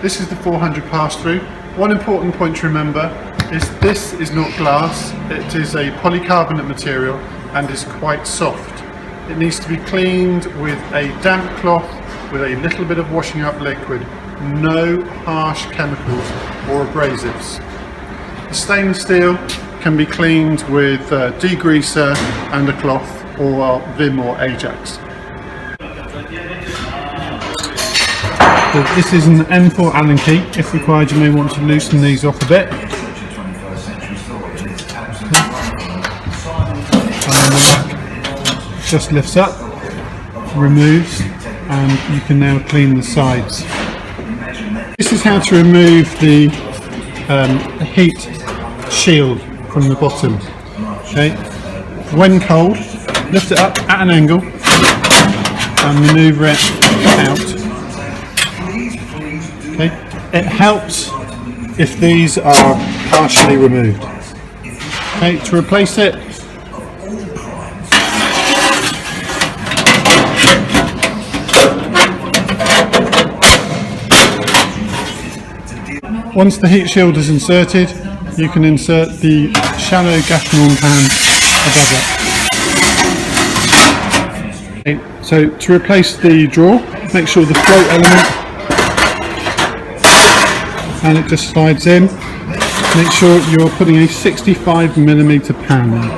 This is the 400 pass-through. One important point to remember is this is not glass, it is a polycarbonate material and is quite soft. It needs to be cleaned with a damp cloth with a little bit of washing up liquid. No harsh chemicals or abrasives. The stainless steel can be cleaned with degreaser and a cloth, or Vim or Ajax. So this is an M4 Allen key. If required, you may want to loosen these off a bit. And then the back just lifts up, removes, and you can now clean the sides. This is how to remove the heat shield from the bottom. Okay, when cold, lift it up at an angle and manoeuvre it out. Okay, it helps if these are partially removed. Okay, to replace it, once the heat shield is inserted, you can insert the shallow gashnorm pan above it. Okay, so to replace the drawer, make sure the float element, and it just slides in. Make sure you're putting a 65mm pan in.